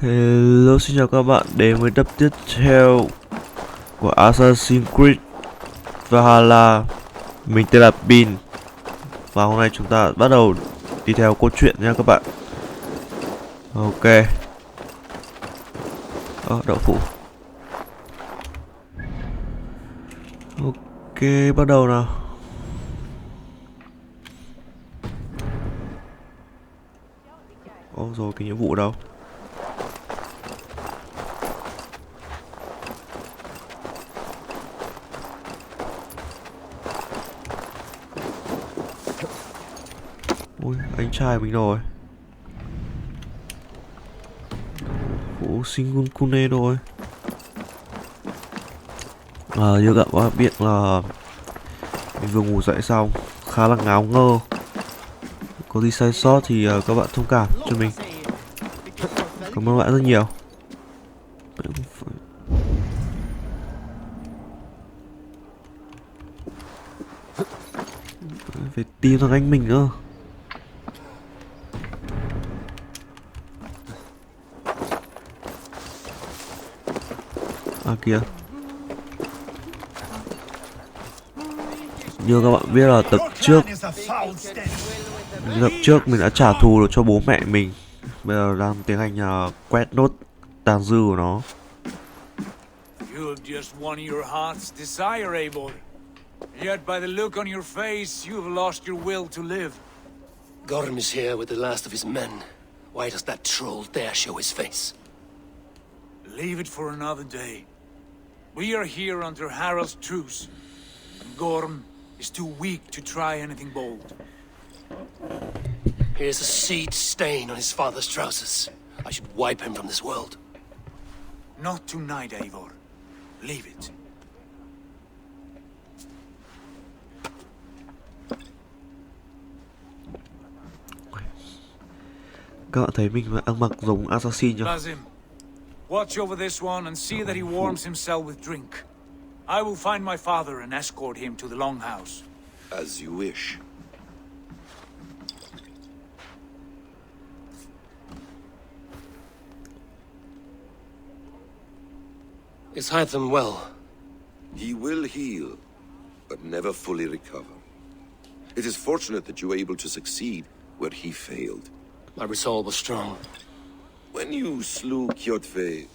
Hello, xin chào các bạn đến với tập tiếp theo của Assassin's Creed Valhalla. Mình tên là Bin và hôm nay chúng ta bắt đầu đi theo câu chuyện nha các bạn. Ok. Đậu phụ. Ok, bắt đầu nào. Rồi cái nhiệm vụ đâu? Ui, anh trai mình rồi. Phụ sinh Kune rồi. Như các bạn biết là mình vừa ngủ dậy xong, khá là ngáo ngơ. Có gì sai sót thì các bạn thông cảm cho mình. Cảm ơn bạn rất nhiều. Phải tìm thằng anh mình nữa. Kìa. Như các bạn biết là tập trước mình đã trả thù được cho bố mẹ mình. Bây giờ đang tiến hành quét nốt tàn dư của nó. You've just won your heart's desire, Eivor. Yet by the look on your face, you've lost your will to live. Gorm is here with the last of his men. Why does that troll dare show his face? Leave it for another day. We are here under Harald's truce, and Gorm is too weak to try anything bold. Here's a seed stain on his father's trousers. I should wipe him from this world. Not tonight, Eivor. Leave it. Các bạn thấy mình ăn mặc giống assassin chưa? Lazim, watch over this one and see that he warms himself with drink. I will find my father and escort him to the Longhouse. As you wish. Is Hytham well? He will heal, but never fully recover. It is fortunate that you were able to succeed where he failed. My resolve was strong. When you slew Kjotve,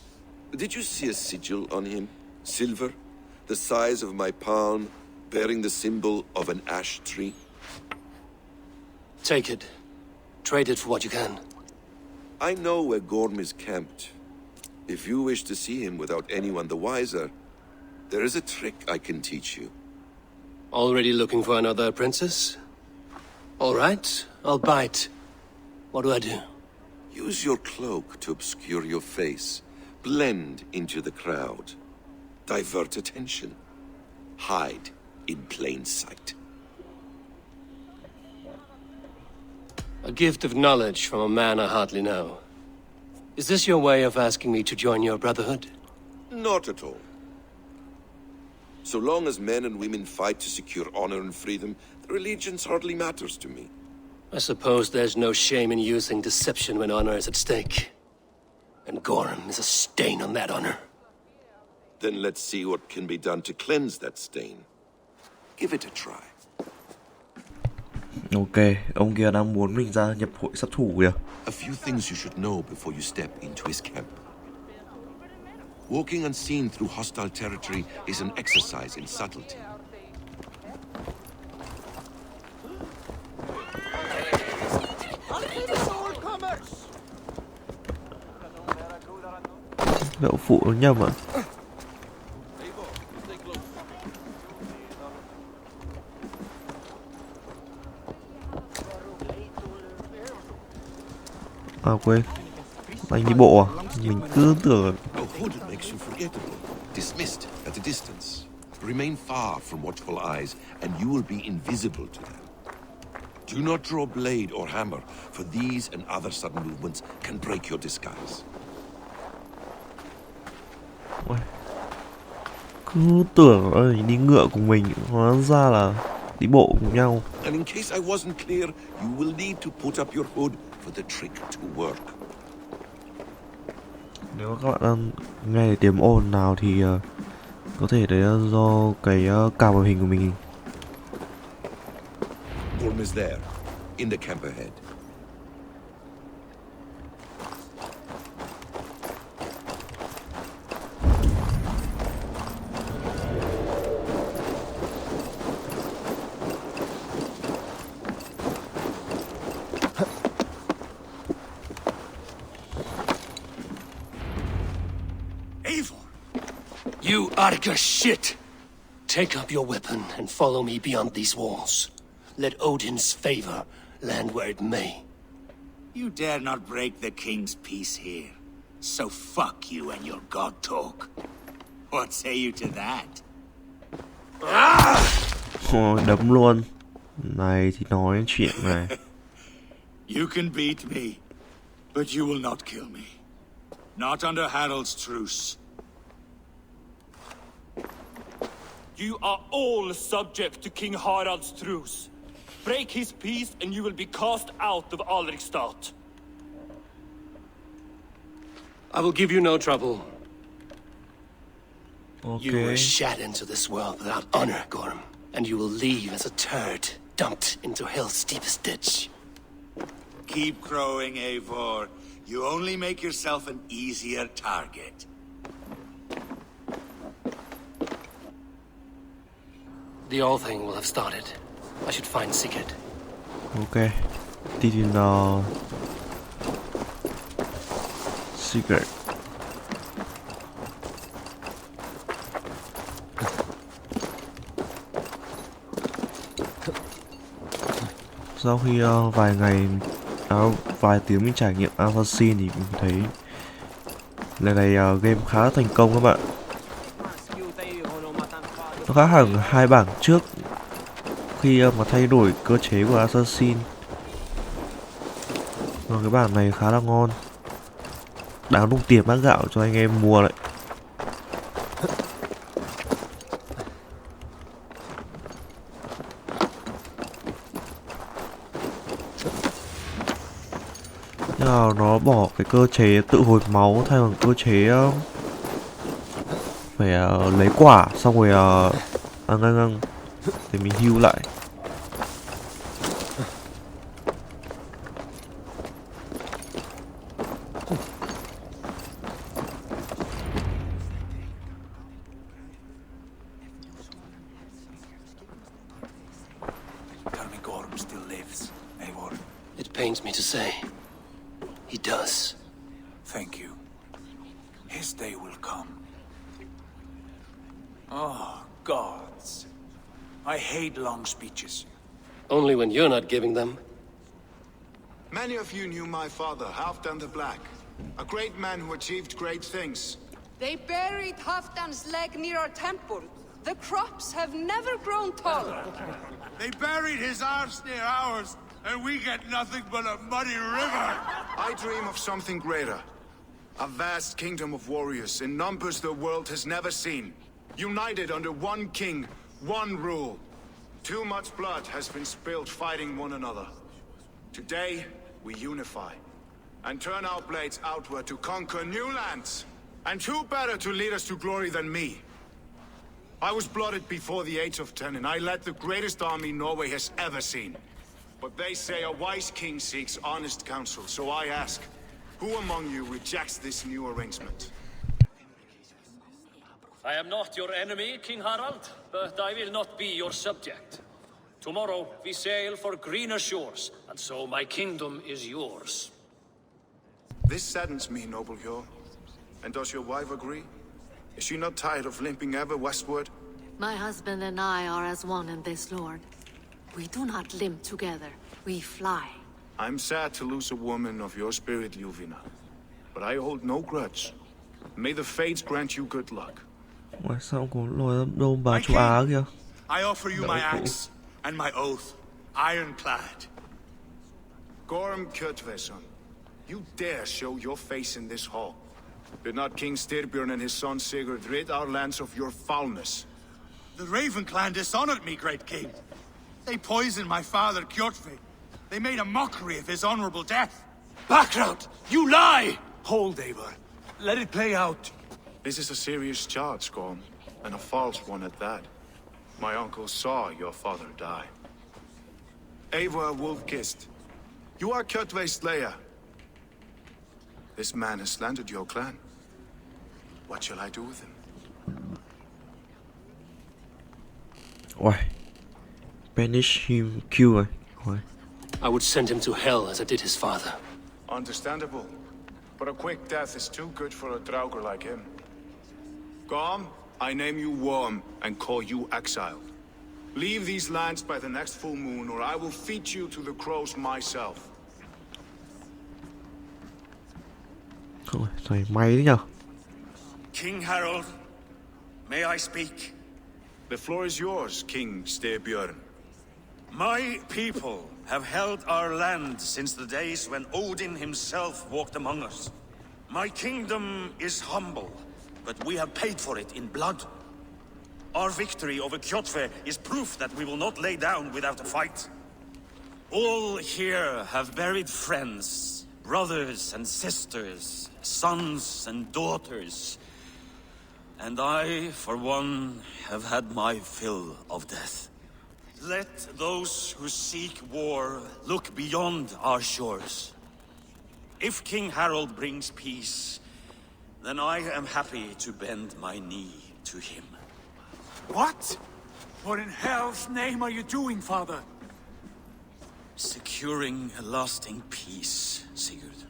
did you see a sigil on him? Silver? The size of my palm, bearing the symbol of an ash tree? Take it. Trade it for what you can. I know where Gorm is camped. If you wish to see him without anyone the wiser, there is a trick I can teach you. Already looking for another princess? All right, I'll bite. What do I do? Use your cloak to obscure your face. Blend into the crowd. Divert attention. Hide in plain sight. A gift of knowledge from a man I hardly know. Is this your way of asking me to join your brotherhood? Not at all. So long as men and women fight to secure honor and freedom, their allegiance hardly matters to me. I suppose there's no shame in using deception when honor is at stake. And Gorm is a stain on that honor. Then let's see what can be done to cleanse that stain. Give it a try. Ok, ông kia đang muốn mình gia nhập hội sát thủ kìa. A few things you should know before you step into his camp. Walking unseen through hostile territory is an exercise in subtlety. Đậu phụ nhầm à? Quên. Anh đi bộ à? Mình cứ tưởng. Makes you forgettable. Dismissed at a distance. Remain far from watchful eyes, and you will be invisible to them. Do not draw blade or hammer, for these and other sudden movements can break your disguise. Cứ tưởng đi ngựa cùng mình, hóa ra là đi bộ cùng nhau. And in case I wasn't clear, you will need to put up your hood for the trick to work. Nếu các bạn đang nghe thấy tiếng ồn nào thì có thể đấy là do cái card màn hình của mình. Gorm is there, in the camp ahead. Eivor! You Arga shit! Take up your weapon and follow me beyond these walls. Let Odin's favor land where it may. You dare not break the king's peace here. So fuck you and your god talk. What say you to that? Đấm luôn. Này thì nói chuyện này. You can beat me, but you will not kill me. Not under Harald's truce. You are all subject to King Harald's truce. Break his peace and you will be cast out of Alrikstad. I will give you no trouble. You were Ok. shat into this world without honor, Gorm, and you will leave as a turd dumped into hell's deepest ditch. Keep crowing, Eivor. You only make yourself an easier target. The All Thing will have started. I should find Sigurd. Ok. Tìm Secret. Sau khi vài tiếng mình trải nghiệm Assassin thì mình thấy lần này game khá là thành công các bạn. Nó khác hẳn hai bảng trước khi mà thay đổi cơ chế của Assassin. Và cái bản này khá là ngon, đáng đồng tiền bát gạo cho anh em mua đấy. Nhưng mà nó bỏ cái cơ chế tự hồi máu thay bằng cơ chế phải lấy quả xong rồi ăn để mình heal lại. Tell me Gorm still lives, Eivor. It pains me to say. He does. Thank you. His day will come. Oh, gods. I hate long speeches. Only when you're not giving them. Many of you knew my father, Halfdan the Black. A great man who achieved great things. They buried Halfdan's leg near our temple. The crops have never grown taller. They buried his arse near ours, and we get nothing but a muddy river. I dream of something greater. A vast kingdom of warriors in numbers the world has never seen. United under one king, one rule. Too much blood has been spilled fighting one another. Today, we unify. And turn our blades outward to conquer new lands. And who better to lead us to glory than me? I was blooded before the age of 10, and I led the greatest army Norway has ever seen. But they say a wise king seeks honest counsel, so I ask, who among you rejects this new arrangement? I am not your enemy, King Harald, but I will not be your subject. Tomorrow we sail for greener shores, and so my kingdom is yours. This saddens me, noble Hjor. And does your wife agree? Is she not tired of limping ever westward? My husband and I are as one in this, Lord. We do not limp together, we fly. I'm sad to lose a woman of your spirit, Yuvina. But I hold no grudge. May the fates grant you good luck. Ủa, sao có loài đâu bà châu Á kìa. I offer you my axe and my oath, ironclad. Gorm Kjotveson, you dare show your face in this hall. Did not King Styrbjörn and his son Sigurd rid our lands of your foulness? The Raven clan dishonored me, great king. They poisoned my father, Kjotve. They made a mockery of his honorable death. Background! You lie! Hold, Eivor. let it play out. This is a serious charge, Gorm, and a false one at that. My uncle saw your father die. Eivor Wolf-Kissed, you are Kjotve's slayer. This man has slandered your clan. What shall I do with him? Ôi, banish him, kill rồi. Ôi. I would send him to hell as I did his father. Understandable. But a quick death is too good for a Draugr like him. Gorm, I name you Worm and call you exiled. Leave these lands by the next full moon, or I will feed you to the crows myself. Ôi, thầy may đấy nhở. King Harold, may I speak? The floor is yours, King Styrbjörn. My people have held our land since the days when Odin himself walked among us. My kingdom is humble, but we have paid for it in blood. Our victory over Kjotve is proof that we will not lay down without a fight. All here have buried friends, brothers and sisters, sons and daughters. And I, for one, have had my fill of death. Let those who seek war look beyond our shores. If King Harold brings peace, then I am happy to bend my knee to him. What? What in hell's name are you doing, father? Securing a lasting peace, Sigurd.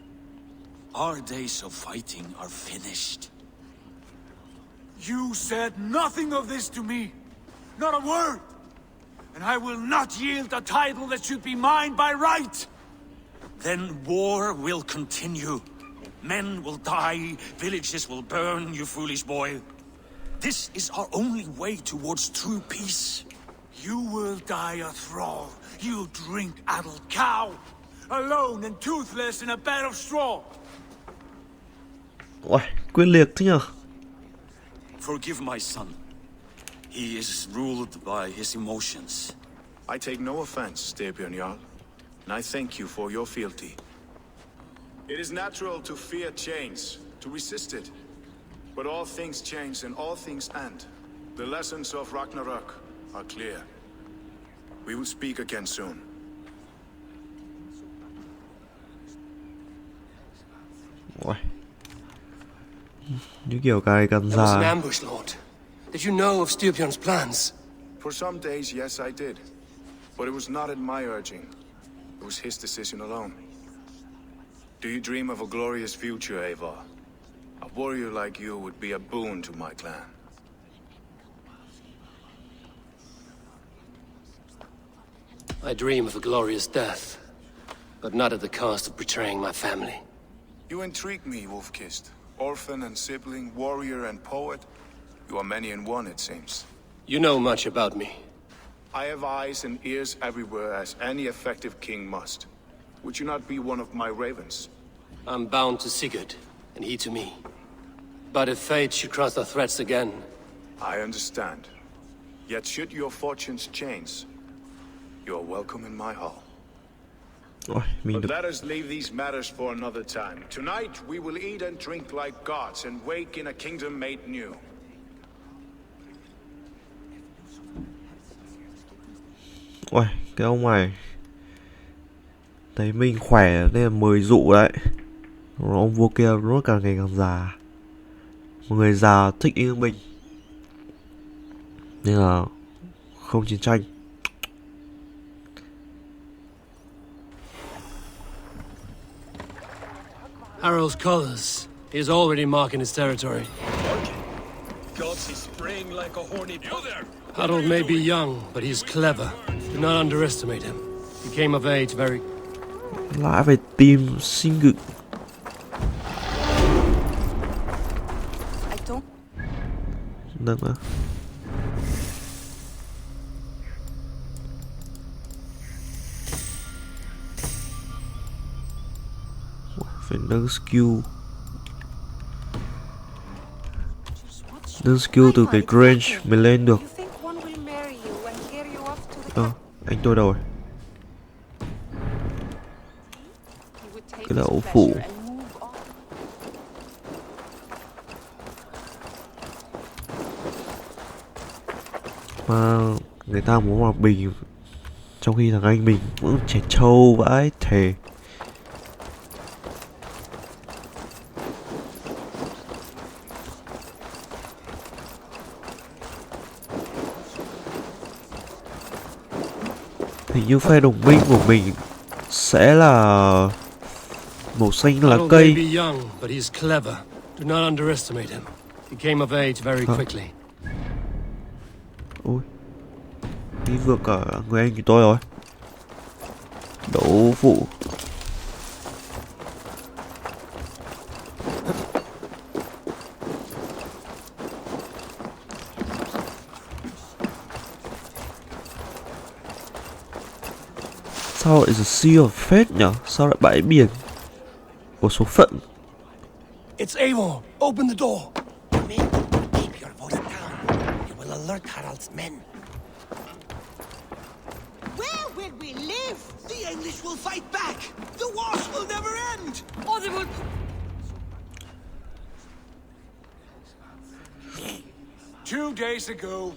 Our days of fighting are finished. You said nothing of this to me. Not a word. And I will not yield a title that should be mine by right. Then war will continue. Men will die, villages will burn, you foolish boy. This is our only way towards true peace. You will die a thrall. You drink-addled cow. Alone and toothless in a bed of straw. Ôi, quyết liệt thế nhở. Forgive my son. He is ruled by his emotions. I take no offense, Styrbjörn Jarl, and I thank you for your fealty. It is natural to fear change, to resist it. But all things change and all things end. The lessons of Ragnarok are clear. We will speak again soon. Ôi. Như kiểu cái cần There was an già. ambush, Lord. Did you know of Styrbjörn's plans? For some days, yes, I did. But it was not at my urging. It was his decision alone. Do you dream of a glorious future, Eivor? A warrior like you would be a boon to my clan. I dream of a glorious death, but not at the cost of betraying my family. You intrigue me, Wolf-Kissed. Orphan and sibling, warrior and poet. You are many in one, it seems. You know much about me. I have eyes and ears everywhere, as any effective king must. Would you not be one of my ravens? I'm bound to Sigurd, and he to me. But if fate should cross our threats again... I understand. Yet should your fortunes change, you are welcome in my hall. Ôi, mình But được. let us leave these matters for another time. Tonight, we will eat and drink like gods and wake in a kingdom made new. Ôi, cái ông này thấy mình khỏe nên là mời dụ đấy. Ông vua kia nó càng ngày càng già. Một người già thích yên bình nên là không chiến tranh. Harald's colors. He is already marking his territory. Gods, he's spraying like a horny... You there! Harold may be young, but he's clever. Do not underestimate him. He came of age very... Lại phải tìm sinh ngự. I don't... Được mà. Phải nâng skill. Nâng skill từ cái range mình lên được. You think one will marry you and carry you off to the Anh tôi đâu rồi? He would take Cái his đậu pleasure phụ. and move on. Mà người ta muốn hòa bình, trong khi thằng anh mình vẫn trẻ trâu vãi thề. Hình như phe đồng minh của mình sẽ là màu xanh lá Harold may cây. be young, but he's clever. Do not underestimate him. He came of age very quickly. Ôi, đi vượt cả người anh của tôi rồi. Đấu phụ. Sao lại là Sea of Fate nhỉ? Sao lại bãi biển của số phận? It's Eivor. Open the door. Men, keep your voice down. You will alert Harald's men. Where will we live? The English will fight back. The wars will never end. Or they will... Two days ago,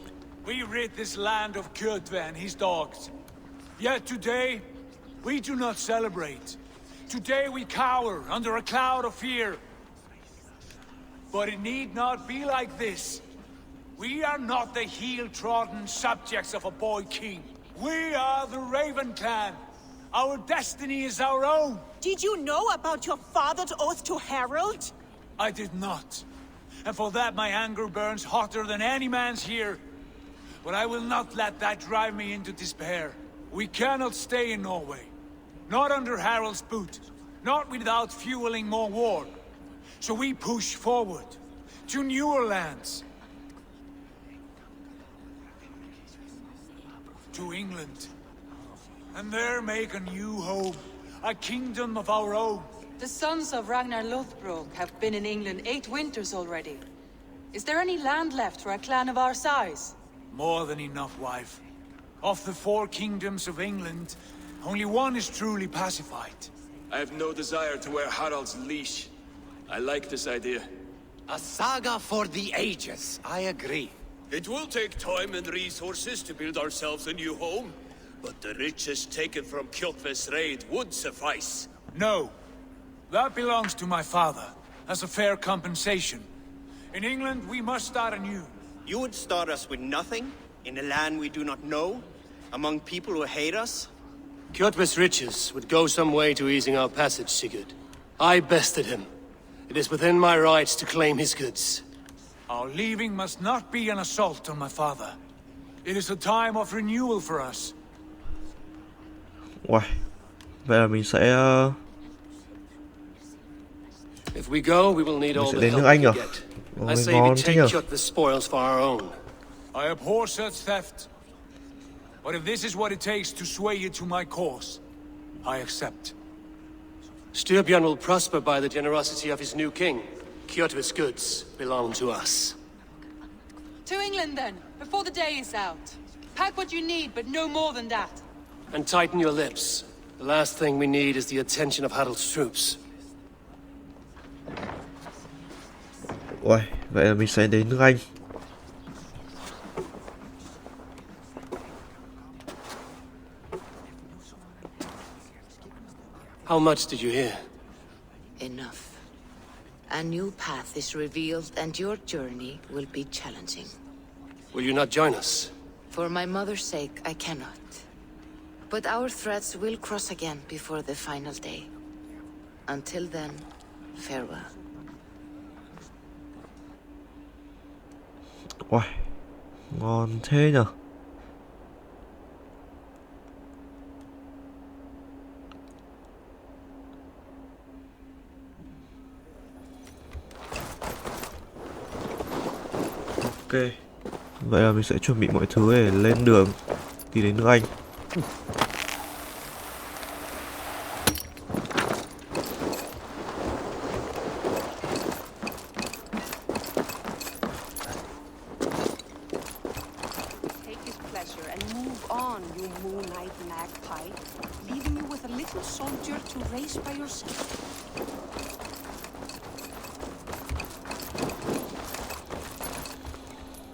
we rid this land of Kjotve and his dogs. Yet today, we do not celebrate. Today we cower under a cloud of fear. But it need not be like this. We are not the heel-trodden subjects of a boy king. We are the Raven clan. Our destiny is our own. Did you know about your father's oath to Harold? I did not. And for that my anger burns hotter than any man's here. But I will not let that drive me into despair. We cannot stay in Norway. Not under Harald's boot. Not without fueling more war. So we push forward. To newer lands. To England. And there make a new home. A kingdom of our own. The sons of Ragnar Lothbrok have been in England 8 winters already. Is there any land left for a clan of our size? More than enough, wife. Of the 4 kingdoms of England, only one is truly pacified. I have no desire to wear Harald's leash. I like this idea. A saga for the ages. I agree. It will take time and resources to build ourselves a new home, but the riches taken from Kjotve's raid would suffice. No. That belongs to my father, as a fair compensation. In England, we must start anew. You would start us with nothing? In a land we do not know? Among people who hate us? Kjotve's riches would go some way to easing our passage, Sigurd. I bested him. It is within my rights to claim his goods. Our leaving must not be an assault on my father. It is a time of renewal for us. Uầy, vậy là mình sẽ If we go, we will need all sẽ the đến nước help Anh we à? get. Ôi, I say we ngon thế take nhở? Kjotve's spoils for our own. I abhor such theft. But if this is what it takes to sway you to my cause, I accept. Styrbjörn will prosper by the generosity of his new king. Kjotve's goods belong to us. To England then, before the day is out. Pack what you need, but no more than that. And tighten your lips. The last thing we need is the attention of Harald's troops. Uầy, vậy là mình sẽ đến nước Anh. How much did you hear? Enough. A new path is revealed and your journey will be challenging. Will you not join us? For my mother's sake, I cannot. But our threads will cross again before the final day. Until then, farewell. Uầy, ngon thế nhở? Ok, vậy là mình sẽ chuẩn bị mọi thứ để lên đường đi đến nước Anh. Take his pleasure and move on, you moonlight magpie, leaving you with a little soldier to raise by yourself.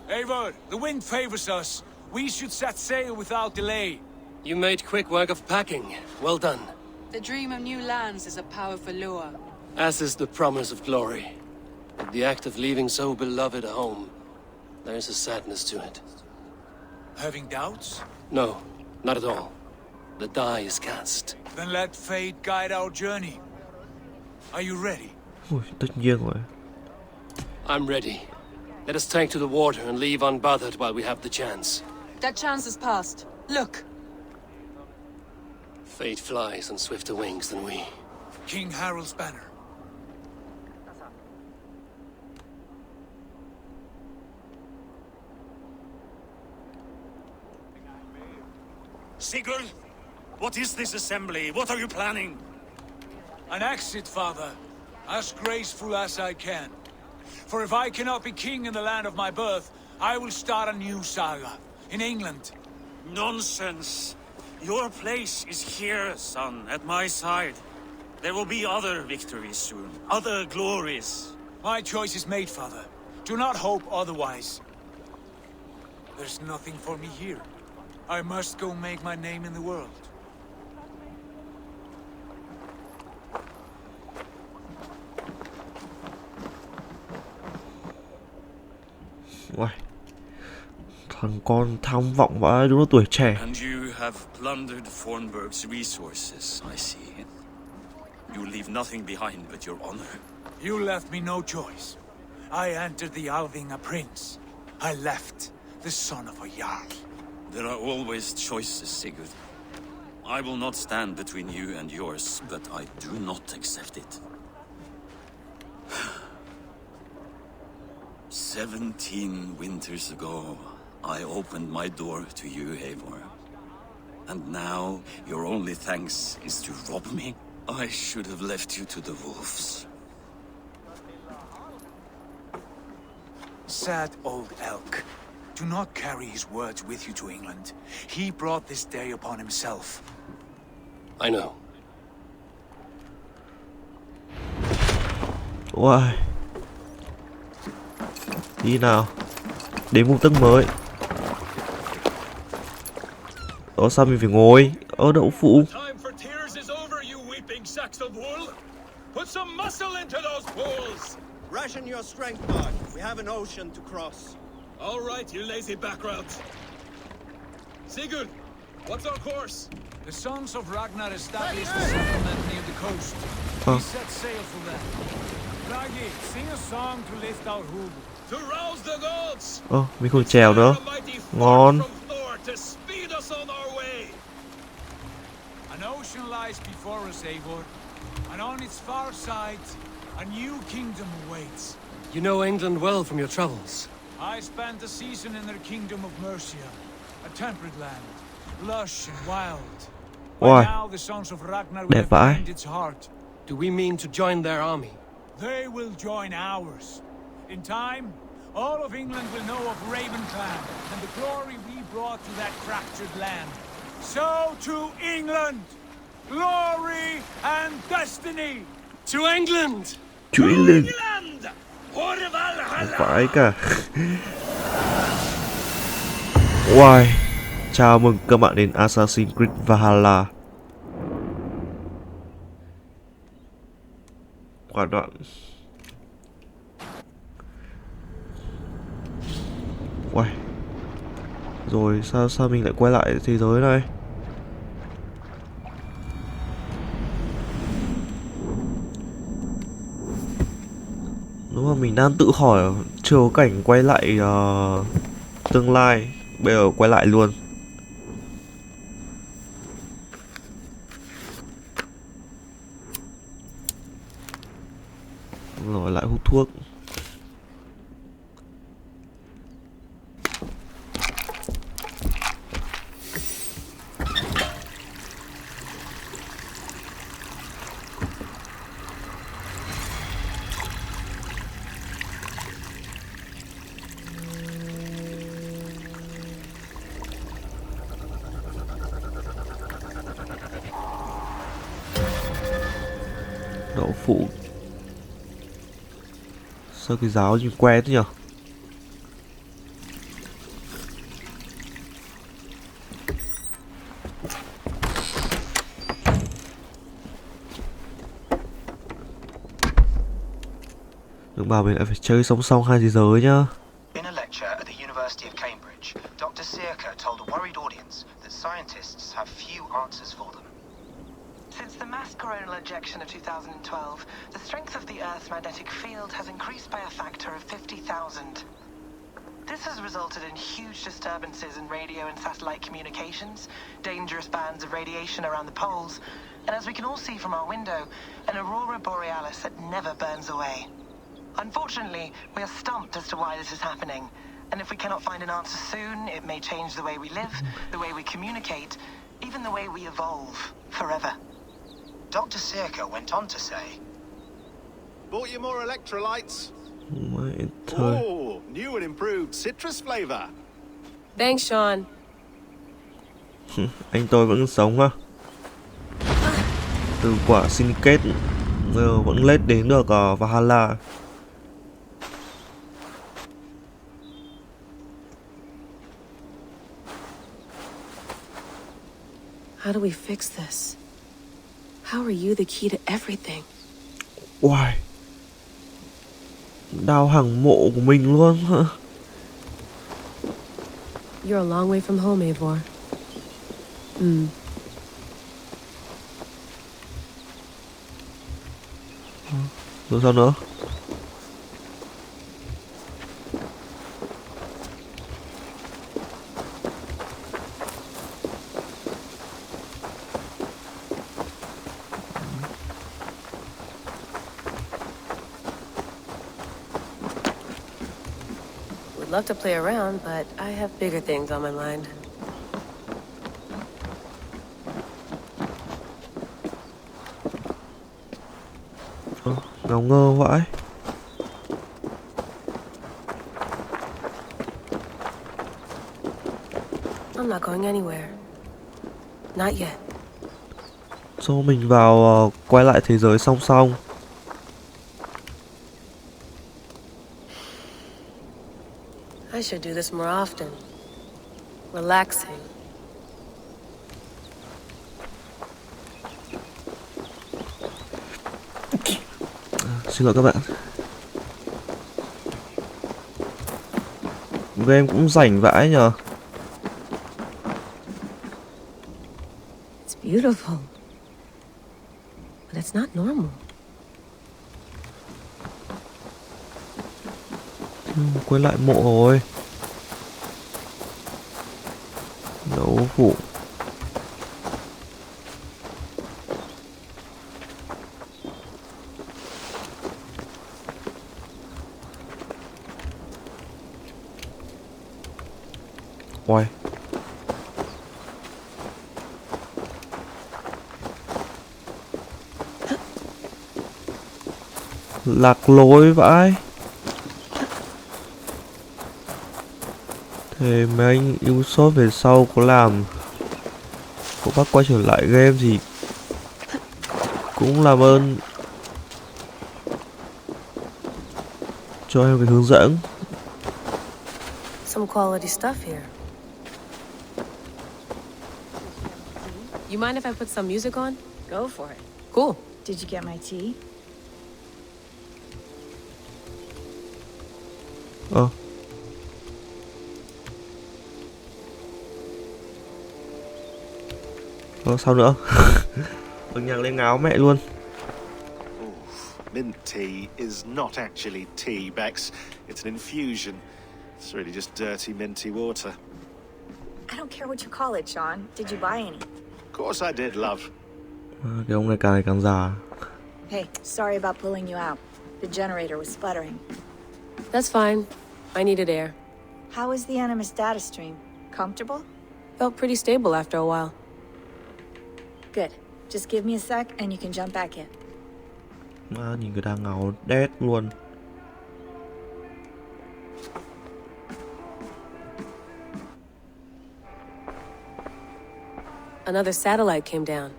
Eivor, the wind favors us. We should set sail without delay. You made quick work of packing. Well done. The dream of new lands is a powerful lure. As is the promise of glory. But the act of leaving so beloved a home, there is a sadness to it. Having doubts? No, not at all. The die is cast. Then let fate guide our journey. Are you ready? Ui, tất nhiên rồi. I'm ready. Let us take to the water and leave unbothered while we have the chance. That chance is past. Look. Fate flies on swifter wings than we. King Harald's banner. Sigurd, what is this assembly? What are you planning? An exit, father. As graceful as I can. For if I cannot be king in the land of my birth, I will start a new saga. In England. Nonsense. Your place is here, son, at my side. There will be other victories soon. Other glories. My choice is made, father. Do not hope otherwise. There's nothing for me here. I must go make my name in the world. Uầy. Thằng con tham vọng vãi, đúng là tuổi trẻ. And you have plundered Fornburg's resources, I see. You leave nothing behind but your honor. You left me no choice. I entered the Alving a prince. I left the son of a Jarl. There are always choices, Sigurd. I will not stand between you and yours, but I do not accept it. 17 winters ago, I opened my door to you, Eivor. And now, your only thanks is to rob me? I should have left you to the wolves. Sad old elk. Do not carry his words with you to England. He brought this day upon himself. I know. Uầy. Đi nào. Đến vùng tấc mới. Sao mình phải ngồi? Đậu phụ. Put some muscle into those bulls! Ration your strength, God. We have an ocean to cross. All right, you lazy backrobs. Sigurd, what's our course? The sons of Ragnar established a settlement near the coast. We set sail for them. Ragi, sing a song to lift our hood. To rouse the gods! Mình không chèo nữa. Ngon. To speed us on our way. An ocean lies before us, Eivor. And on its far side, a new kingdom awaits. You know England well from your travels. I spent a season in their kingdom of Mercia, a temperate land, lush and wild. By now the sons of Ragnar will have gained its heart. Do we mean to join their army? They will join ours. In time, all of England will know of Ravenclan and the glory we brought to that fractured land. So to England! Glory and destiny! To England! To England! Valhalla! Không phải cả. Wow. Chào mừng các bạn đến Assassin's Creed Valhalla. Quả đoạn. Wow. Rồi sao mình lại quay lại thế giới này? Đúng là mình đang tự hỏi chưa có cảnh quay lại tương lai. Bây giờ quay lại luôn. Rồi lại hút thuốc. Đậu phụ. Sao cái giáo nhìn quen thế nhở? Đừng bảo mình lại phải chơi song song hai thế giới nhá. In a lecture at the University of Cambridge, Dr. Sirka told a worried audience that scientists have few answers for them. Since the mass coronal ejection of 2012, the strength of the Earth's magnetic field has increased by a factor of 50,000. This has resulted in huge disturbances in radio and satellite communications, dangerous bands of radiation around the poles, and as we can all see from our window, an aurora borealis that never burns away. Unfortunately, we are stumped as to why this is happening, and if we cannot find an answer soon, it may change the way we live, the way we communicate, even the way we evolve, forever. Dr. Sirka went on to say, Bought you more electrolytes? Mày thôi. Oh, new and improved citrus flavor. Thanks, Sean. Anh tôi vẫn sống ha. Từ quả sinh kết giờ vẫn lết đến được Valhalla. How do we fix this? How are you the key to everything? Wow. Đào hàng mộ của mình luôn hả? You're a long way from home, Eivor. Rồi sao nữa? Would love to play around, but I have bigger things on my mind. Ngáo ngơ vãi. I'm not going anywhere. Not yet. Cho mình vào quay lại thế giới song song. I should do this more often. Relaxing. Xin lỗi các bạn. Game cũng rảnh vãi nhờ. It's beautiful. But it's not normal. Quay lại mộ rồi. Đấu phủ. Ôi. Lạc lối vãi. Thế mấy anh Ubisoft về sau có bác quay trở lại game thì cũng làm ơn cho em cái hướng dẫn. Some quality stuff here. You mind if I put some music on? Go for it. Cool. Did you get my tea? Sao nữa? Bật nhạc lên ngáo mẹ luôn. Mint tea is not actually tea, Bex. It's an infusion. It's really just dirty, minty water. I don't care what you call it, Sean. Did you buy any? Of course I did, love. Cái ông này càng ngày càng già. Hey, sorry about pulling you out. The generator was sputtering. That's fine. I needed air. How was the Animus data stream? Comfortable? Felt pretty stable after a while. Good. Just give me a sec and you can jump back in. Nhìn cái đang ngáo đét luôn. Another satellite came down.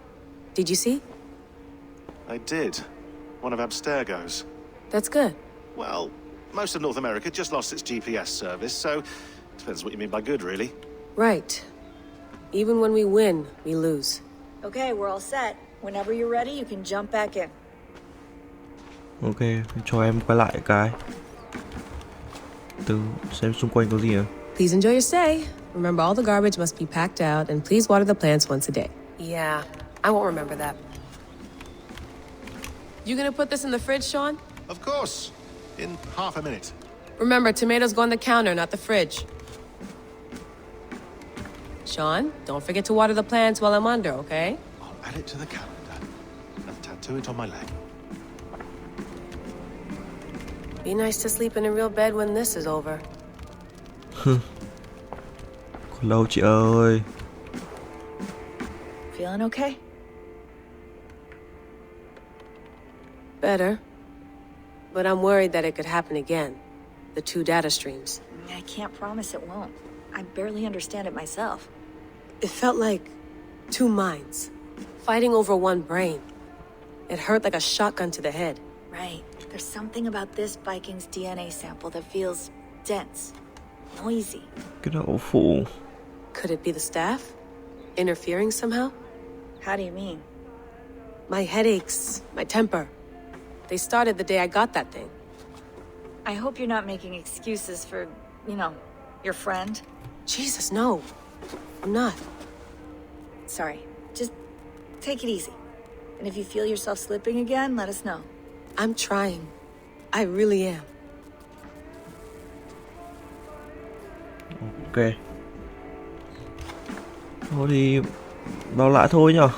Did you see? I did. One of Abstergo's. That's good. Well, most of North America just lost its GPS service, so depends what you mean by good, really. Right. Even when we win, we lose. Okay, we're all set. Whenever you're ready, you can jump back in. Ok, cho em quay lại cái từ xem xung quanh có gì nào. Please enjoy your stay. Remember, all the garbage must be packed out, and please water the plants once a day. Yeah, I won't remember that. You gonna put this in the fridge, Sean? Of course. In half a minute. Remember, tomatoes go on the counter, not the fridge. Sean, don't forget to water the plants while I'm under, okay? I'll add it to the calendar and tattoo it on my leg. Be nice to sleep in a real bed when this is over. Còn lâu chị ơi. Feeling okay? Better. But I'm worried that it could happen again. The 2 data streams. I can't promise it won't. I barely understand it myself. It felt like 2 minds, fighting over 1 brain. It hurt like a shotgun to the head. Right. There's something about this Viking's DNA sample that feels dense, noisy. Cái đậu phụ. Could it be the staff? Interfering somehow? How do you mean? My headaches, my temper. They started the day I got that thing. I hope you're not making excuses for, you know, your friend. Jesus, no. I'm not. Sorry. Just take it easy. And if you feel yourself slipping again, let us know. I'm trying. I really am. Ok. Thôi thì vào lại thôi nhở.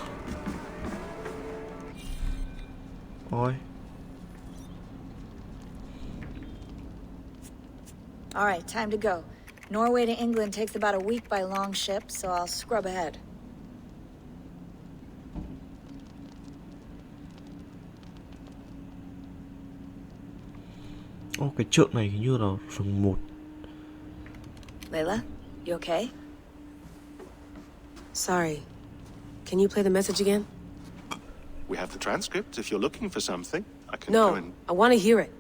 Thôi. All right, time to go. Norway to England takes about a week by long ship, so I'll scrub ahead. Ô, cái trượng này hình như là phần 1. Layla, you okay? Sorry. Can you play the message again? We have the transcript if you're looking for something. I can No, go and... I want to hear it.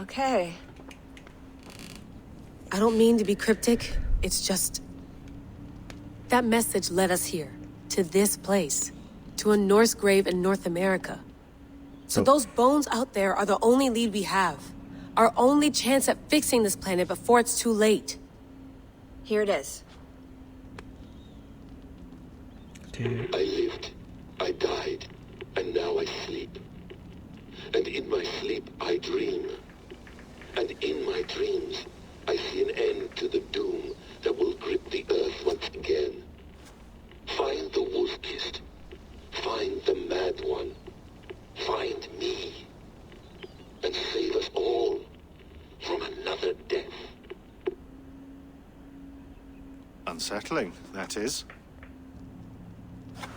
Okay. I don't mean to be cryptic. It's just... That message led us here. To this place. To a Norse grave in North America. So those bones out there are the only lead we have. Our only chance at fixing this planet before it's too late. Here it is. I lived, I died, and now I sleep. And in my sleep I dream. And in my dreams I see an end to the doom that will grip the earth once again. Find the wolf-kissed. Find the mad one. Find me. And save us all from another death. Unsettling, that is.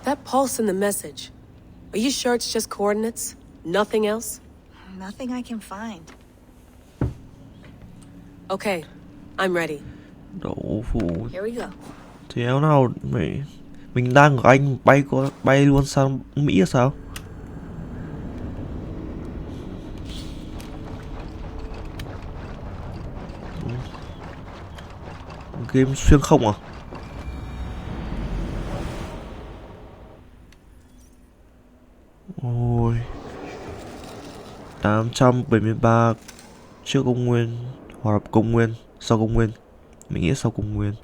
That pulse in the message. Are you sure it's just coordinates? Nothing else? Nothing I can find. Okay, I'm ready. Đậu phụ. Here we go. Thì áo nào mình đang ở Anh bay luôn sang Mỹ là sao? Game xuyên không à? Ôi 873 trước công nguyên hoặc là công nguyên, sau công nguyên. Mình nghĩ sau công nguyên.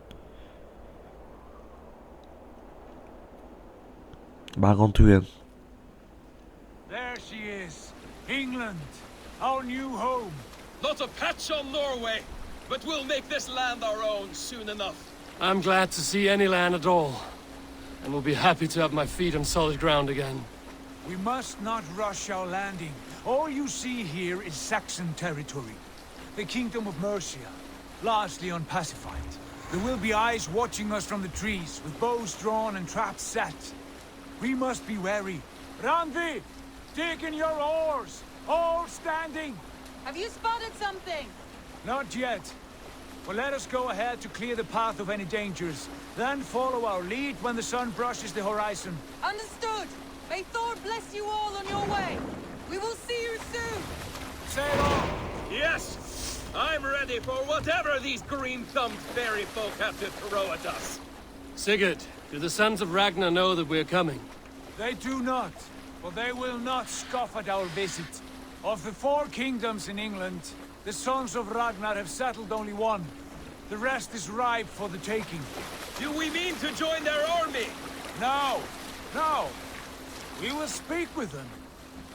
3 con thuyền. There she is. England, our new home. Not a patch on Norway, but we'll make this land our own soon enough. I'm glad to see any land at all, and will be happy to have my feet on solid ground again. We must not rush our landing. All you see here is Saxon territory. The Kingdom of Mercia, largely unpacified. There will be eyes watching us from the trees, with bows drawn and traps set. We must be wary. Randvi, dig in your oars! All standing! Have you spotted something? Not yet. But let us go ahead to clear the path of any dangers. Then follow our lead when the sun brushes the horizon. Understood! May Thor bless you all on your way! We will see you soon! Sail on! Yes! I'm ready for whatever these green-thumbed fairy folk have to throw at us. Sigurd, do the sons of Ragnar know that we're coming? They do not. but they will not scoff at our visit. Of the 4 kingdoms in England, the sons of Ragnar have settled only one. The rest is ripe for the taking. Do we mean to join their army? No, no. We will speak with them,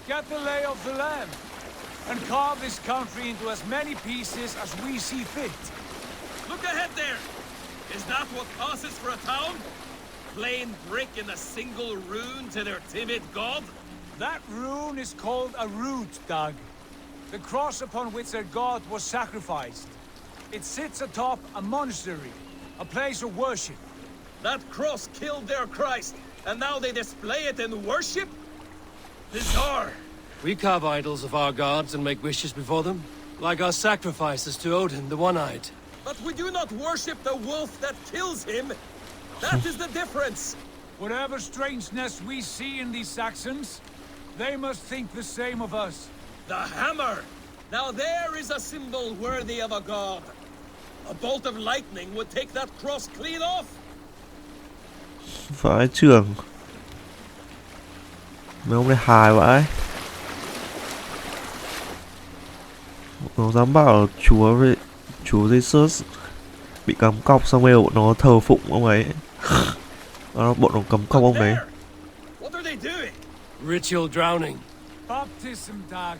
get the lay of the land, and carve this country into as many pieces as we see fit. Look ahead there! Is that what passes for a town? Plain brick in a single rune to their timid god? That rune is called a root, Doug. The cross upon which their god was sacrificed. It sits atop a monastery, a place of worship. That cross killed their Christ, and now they display it in worship? Bizarre. We carve idols of our gods and make wishes before them, like our sacrifices to Odin, the One-Eyed. But we do not worship the wolf that kills him. That is the difference. Whatever strangeness we see in these Saxons, they must think the same of us. The hammer! Now there is a symbol worthy of a god. A bolt of lightning would take that cross clean off. Vãi trưởng. Mấy ông này hài vãi. Nó dám bảo chúa với chúa Jesus bị cắm cọc xong rồi bọn nó thờ phụng ông ấy. Bọn nó cắm cọc ông đấy. What are they doing? Ritual drowning. Baptism, Doug.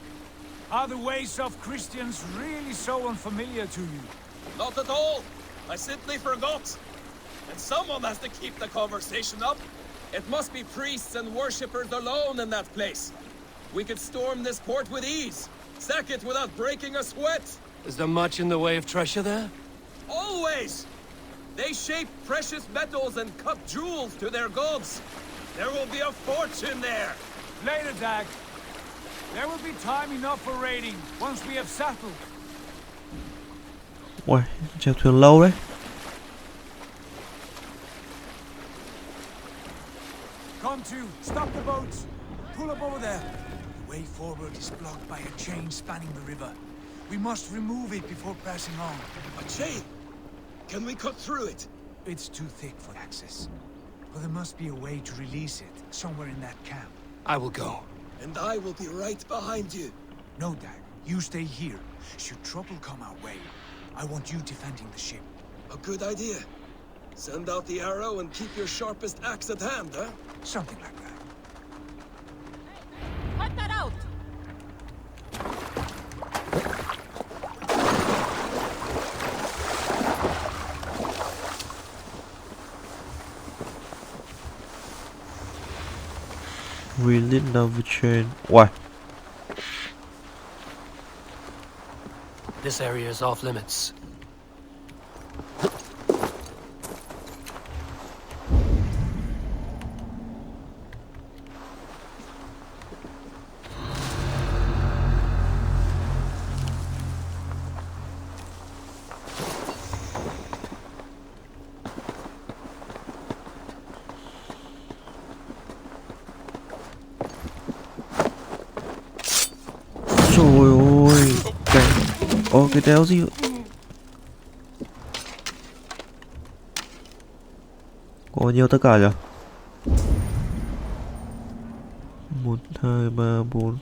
Are the ways of Christians really so unfamiliar to you? Not at all. I simply forgot. And someone has to keep the conversation up. It must be priests and worshippers alone in that place. We could storm this port with ease. Sack it without breaking a sweat. Is there much in the way of treasure there? Always! They shape precious metals and cut jewels to their gods. There will be a fortune there. Later, Dag. There will be time enough for raiding once we have settled. Ui, chèo thuyền lâu đấy. Come to, stop the boats. Pull up over there. The way forward is blocked by a chain spanning the river. We must remove it before passing on. A chain? Can we cut through it? It's too thick for access. But there must be a way to release it, somewhere in that camp. I will go. And I will be right behind you. No, Dag. You stay here. Should trouble come our way, I want you defending the ship. A good idea. Send out the arrow and keep your sharpest axe at hand, huh? Something like that. Cut that out! Really love the chain. Why? This area is off limits. Trời ơi, cái đéo gì. Có nhiều tất cả nhỉ? 1, 2, 3, 4.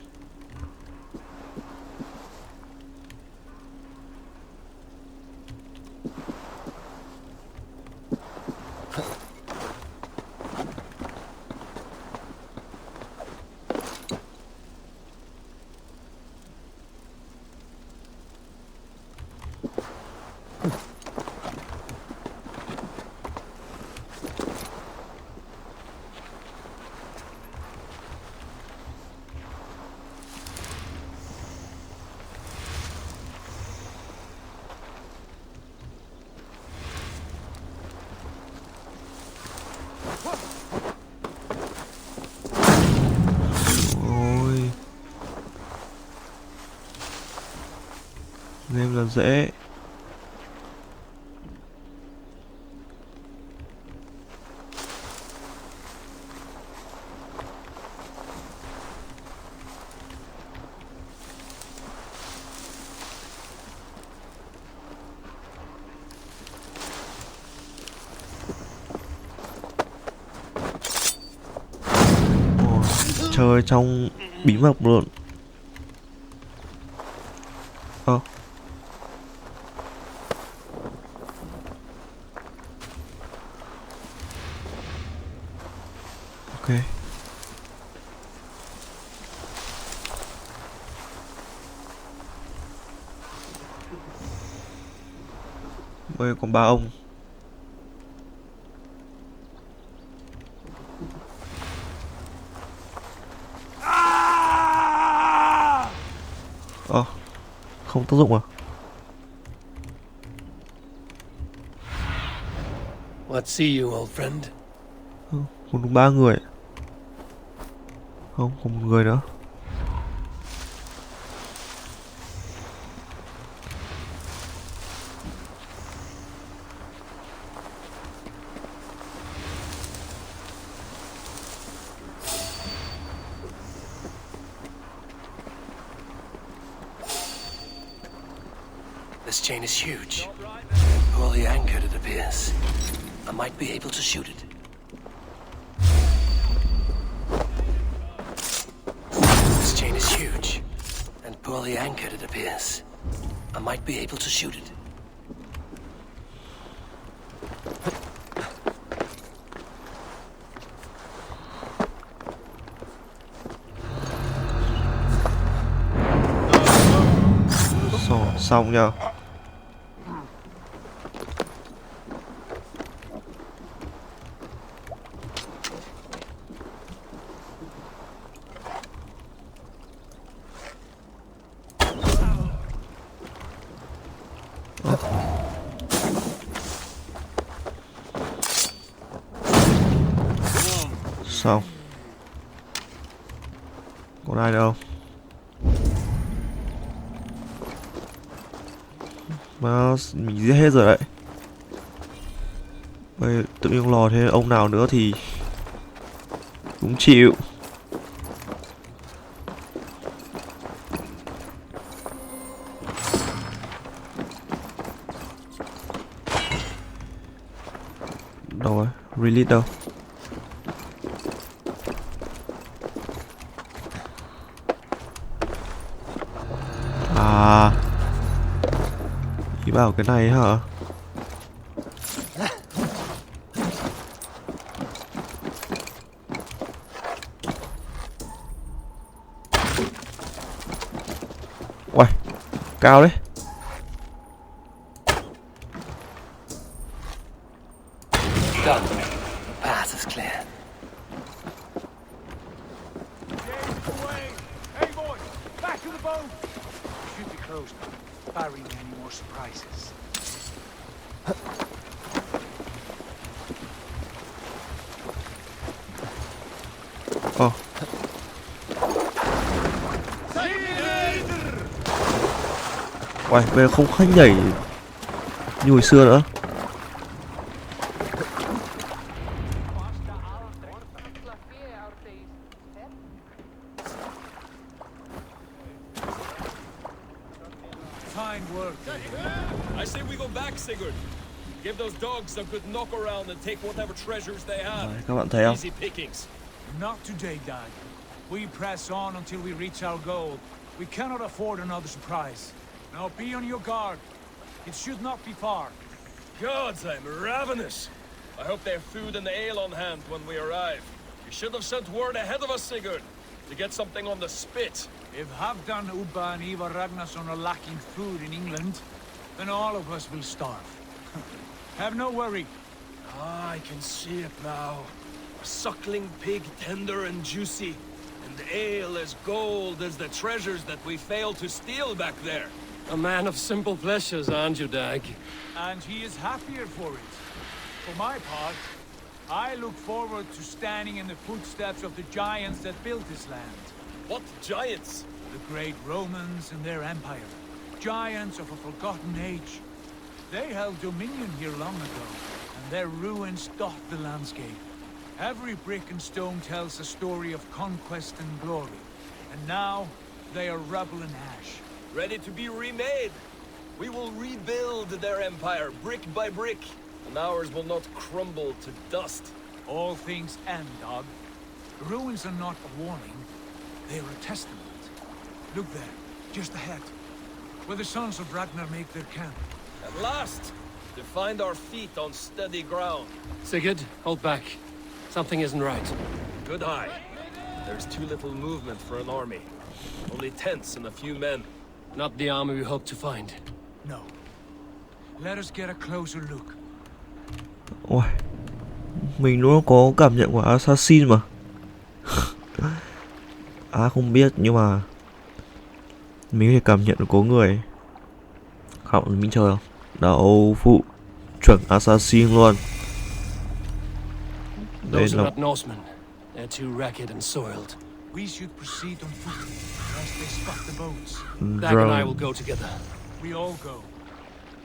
Game là dễ. chơi trong bí mật luôn. Ok. Bây còn 3 ông. Không tác dụng à? What see you, old friend? Còn đúng 3 người. Không, còn một người nữa. This chain is huge. Poorly anchored, it appears. I might be able to shoot it. This chain is huge and poorly anchored, it appears. I might be able to shoot it. Xong nha. Xong. Còn ai đâu? Mà mình giết hết rồi đấy. Bây tự nhiên lò thế ông nào nữa thì cũng chịu. Đâu rồi? Release đâu? À, ý bảo cái này hả? Uầy, cao đấy. Done. The path is clear. Hey boys, back to the boat! Should be closed now, barring any more surprises. Uầy, bây giờ không khách nhảy như hồi xưa nữa. Fine work. I say we go back, Sigurd. Give those dogs a good knock around and take whatever treasures they have. Đấy, các bạn thấy không? Easy pickings. Not today, Dad. We press on until we reach our goal. We cannot afford another surprise. Now be on your guard. It should not be far. Gods, I'm ravenous. I hope they have food and ale on hand when we arrive. You should have sent word ahead of us, Sigurd, to get something on the spit. If Halfdan, Ubba and Ivar Ragnarsson are lacking food in England, then all of us will starve. Have no worry. Ah, I can see it now. A suckling pig, tender and juicy. And ale as gold as the treasures that we failed to steal back there. A man of simple pleasures, aren't you, Dag? And he is happier for it. For my part, I look forward to standing in the footsteps of the giants that built this land. What giants? The great Romans and their empire. Giants of a forgotten age. They held dominion here long ago, and their ruins dot the landscape. Every brick and stone tells a story of conquest and glory. And now, they are rubble and ash. Ready to be remade. We will rebuild their empire brick by brick, and ours will not crumble to dust. All things end, Dog. The ruins are not a warning. They're a testament. Look there, just ahead, where the sons of Ragnar make their camp. At last, to find our feet on steady ground. Sigurd, hold back. Something isn't right. Good eye. There's too little movement for an army. Only tents and a few men. Not the army we hope to find. No. Let us get a closer look. Ôi, mình luôn có cảm nhận của assassin mà. Không biết nhưng mà mình có thể cảm nhận được có người. Không, mình chơi không? Đậu phụ chuẩn assassin luôn. Đây Those là are not Norsemen. They're too ragged and soiled. We should proceed on foot, lest they spot the boats. Dag and I will go together. We all go.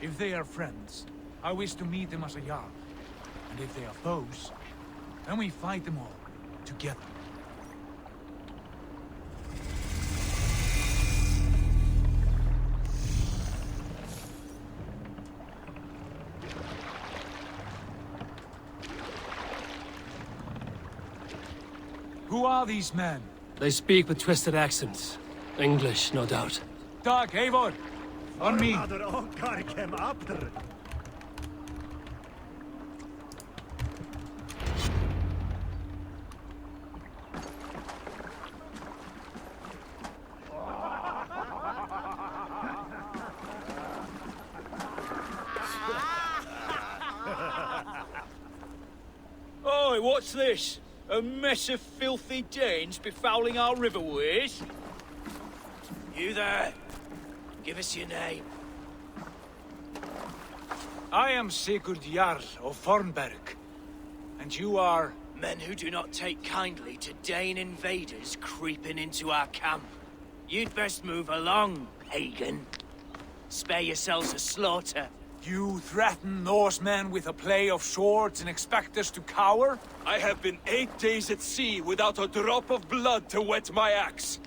If they are friends, I wish to meet them as a jarl. And if they are foes, then we fight them all, together. Who are these men? They speak with twisted accents. English, no doubt. Dag, Eivor! On me! Oi, what's this? A mess of filthy Danes befouling our riverways? You there? Give us your name. I am Sigurd Jarl of Fornberg. And you are... Men who do not take kindly to Dane invaders creeping into our camp. You'd best move along, pagan. Spare yourselves a slaughter. You threaten Norsemen with a play of swords and expect us to cower? I have been 8 days at sea without a drop of blood to wet my axe.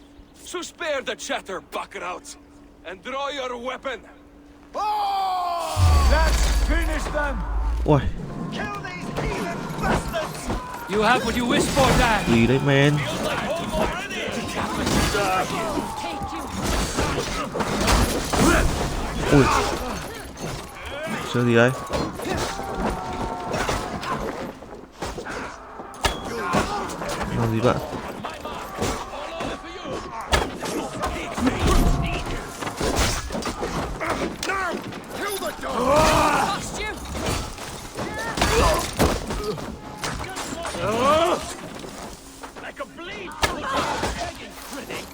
So spare the chatter, buckerout, and draw your weapon. Let's finish them! Ôi, You have what you wish for, Dag. gì đấy man? Ui, chơi gì đây? Làm gì bạn?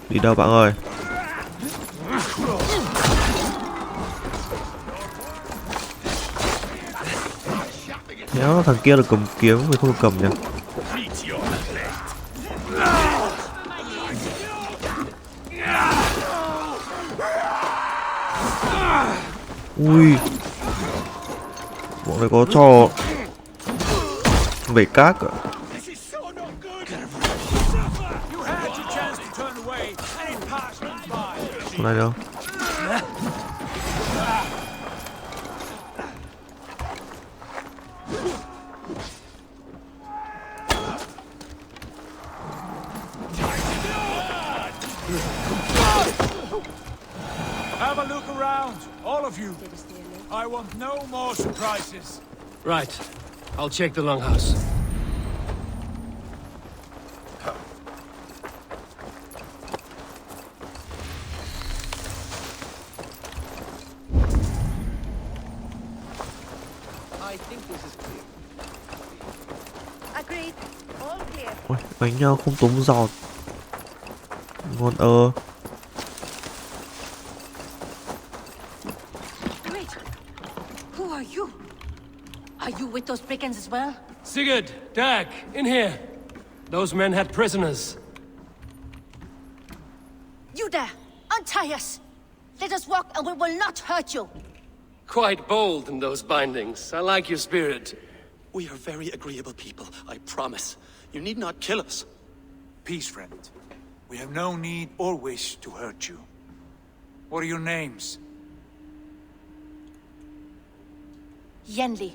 Đi đâu bạn ơi? Nếu thằng kia được cầm kiếm mình không được cầm nhỉ? Ui, bọn này có trò vẩy cát cả. Con này đâu? Have a look around, all of you. I want no more surprises. Right. I'll check the longhouse. I think this is clear. Agreed. All clear. Ôi, bánh nhau không tốn giọt. Ngon ơ. Wait. Who are you? Are you with those brigands as well? Sigurd, Dag, in here. Those men had prisoners. You there! Untie us! Let us walk and we will not hurt you! Quite bold in those bindings. I like your spirit. We are very agreeable people, I promise. You need not kill us. Peace, friend. We have no need or wish to hurt you. What are your names? Yenli.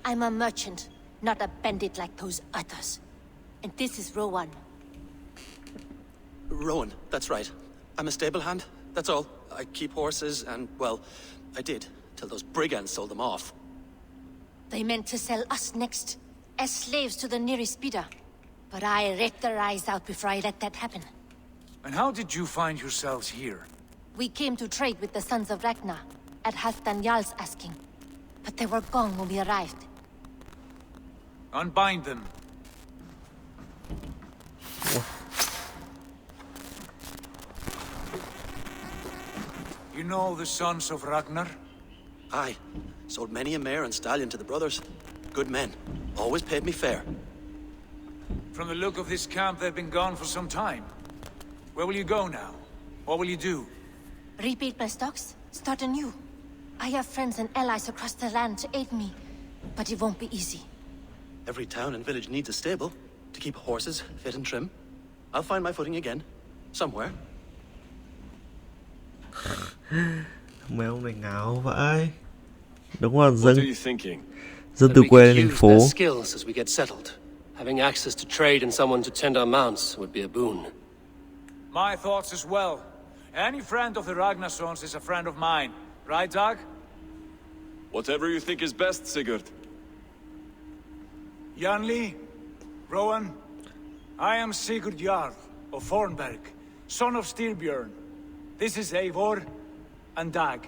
I'm a merchant, not a bandit like those others. And this is Rowan. Rowan, that's right. I'm a stable hand, that's all. I keep horses and, well, I did, till those brigands sold them off. They meant to sell us next, as slaves to the nearest bidder. But I raked their eyes out before I let that happen. And how did you find yourselves here? We came to trade with the Sons of Ragnar, at Halfdan Jarl's asking. But they were gone when we arrived. Unbind them. You know the Sons of Ragnar? Aye. Sold many a mare and stallion to the brothers. Good men. Always paid me fair. From the look of this camp, they've been gone for some time. Where will you go now? What will you do? Rebuild my stocks, start anew. I have friends and allies across the land to aid me, but it won't be easy. Every town and village needs a stable to keep horses fit and trim. I'll find my footing again. Somewhere. Mấy ông này ngáo vãi. Đúng là What dân are you thinking? dân That từ we quê could lên thành use phố. their skills as we get settled. Having access to trade and someone to tend our mounts would be a boon. My thoughts as well. Any friend of the Ragnarsons is a friend of mine. Right, Dag? Whatever you think is best, Sigurd. Janli, Rowan, I am Sigurd Jarl of Fornberg, son of Styrbjörn. This is Eivor and Dag.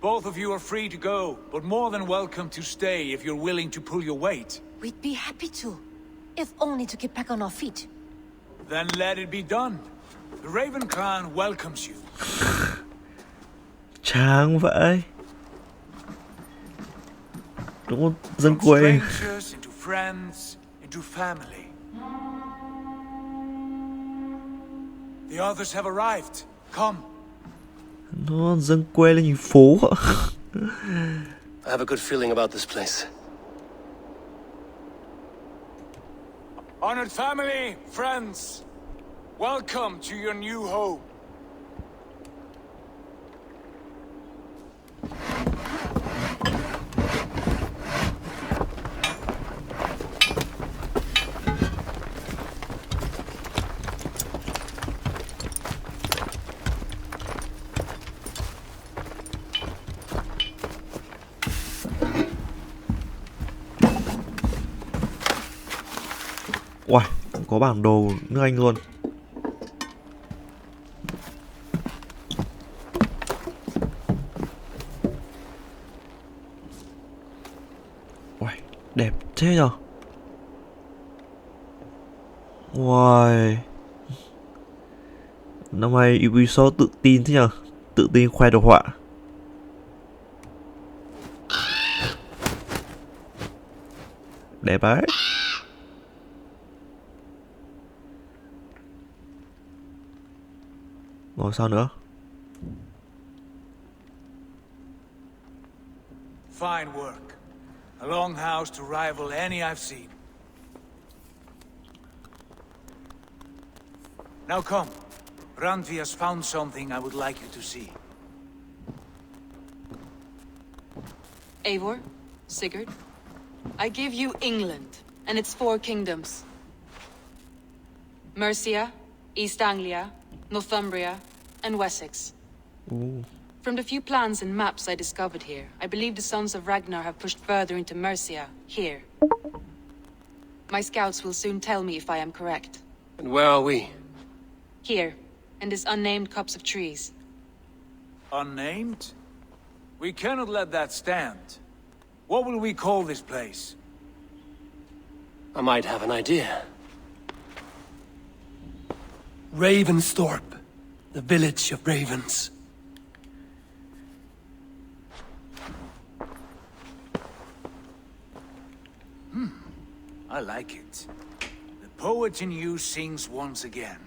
Both of you are free to go, but more than welcome to stay if you're willing to pull your weight. We'd be happy to, if only to get back on our feet. Then let it be done. The Raven clan welcomes you. Chán vậy. Đúng không? Dân From quê. strangers into friends, into family. The others have arrived. Come. Nó dân quê lên thành phố. I have a good feeling about this place. Honored family, friends, welcome to your new home. Uầy, có bản đồ nước Anh luôn. Uầy, đẹp thế nhở. Uầy. Năm nay Ubisoft tự tin thế nhở. Tự tin khoe đồ họa. Đẹp đấy. Rồi sao nữa? Fine work. A long house to rival any I've seen. Now come. Randvi has found something I would like you to see. Eivor, Sigurd, I give you England and its 4 kingdoms. Mercia, East Anglia, Northumbria, and Wessex. Ooh. From the few plans and maps I discovered here, I believe the Sons of Ragnar have pushed further into Mercia, here. My scouts will soon tell me if I am correct. And where are we? Here, in this unnamed copse of trees. Unnamed? We cannot let that stand. What will we call this place? I might have an idea. Ravensthorpe, the village of ravens. I like it. The poet in you sings once again.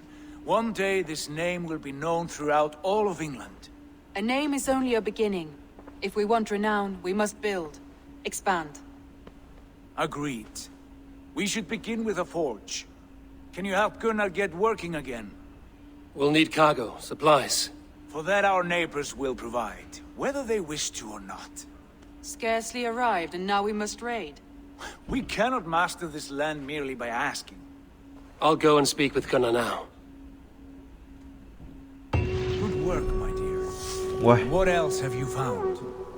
One day this name will be known throughout all of England. A name is only a beginning. If we want renown, we must build. Expand. Agreed. We should begin with a forge. Can you help Gunnar get working again? We'll need cargo, supplies. For that our neighbors will provide, whether they wish to or not. Scarcely arrived, and now we must raid. We cannot master this land merely by asking. I'll go and speak with Gunnar now. work, my dear. Uầy, What else have you found?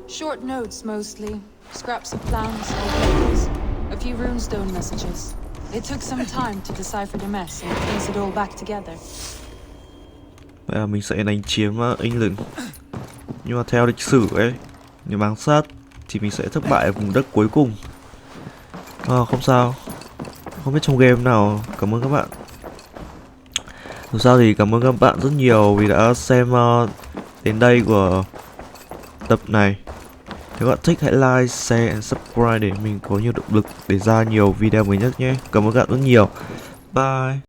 Short notes mostly. Scraps of plans, old papers. A few runestone messages. It took some time to decipher the mess and piece it all back together. vậy là mình sẽ đánh chiếm England. Nhưng mà theo lịch sử ấy, nếu bám sát thì mình sẽ thất bại ở vùng đất cuối cùng. Không sao. Không biết trong game nào. Cảm ơn các bạn. Dù sao thì cảm ơn các bạn rất nhiều vì đã xem đến đây của tập này. Nếu các bạn thích hãy like, share and subscribe để mình có nhiều động lực để ra nhiều video mới nhất nhé. Cảm ơn các bạn rất nhiều. Bye.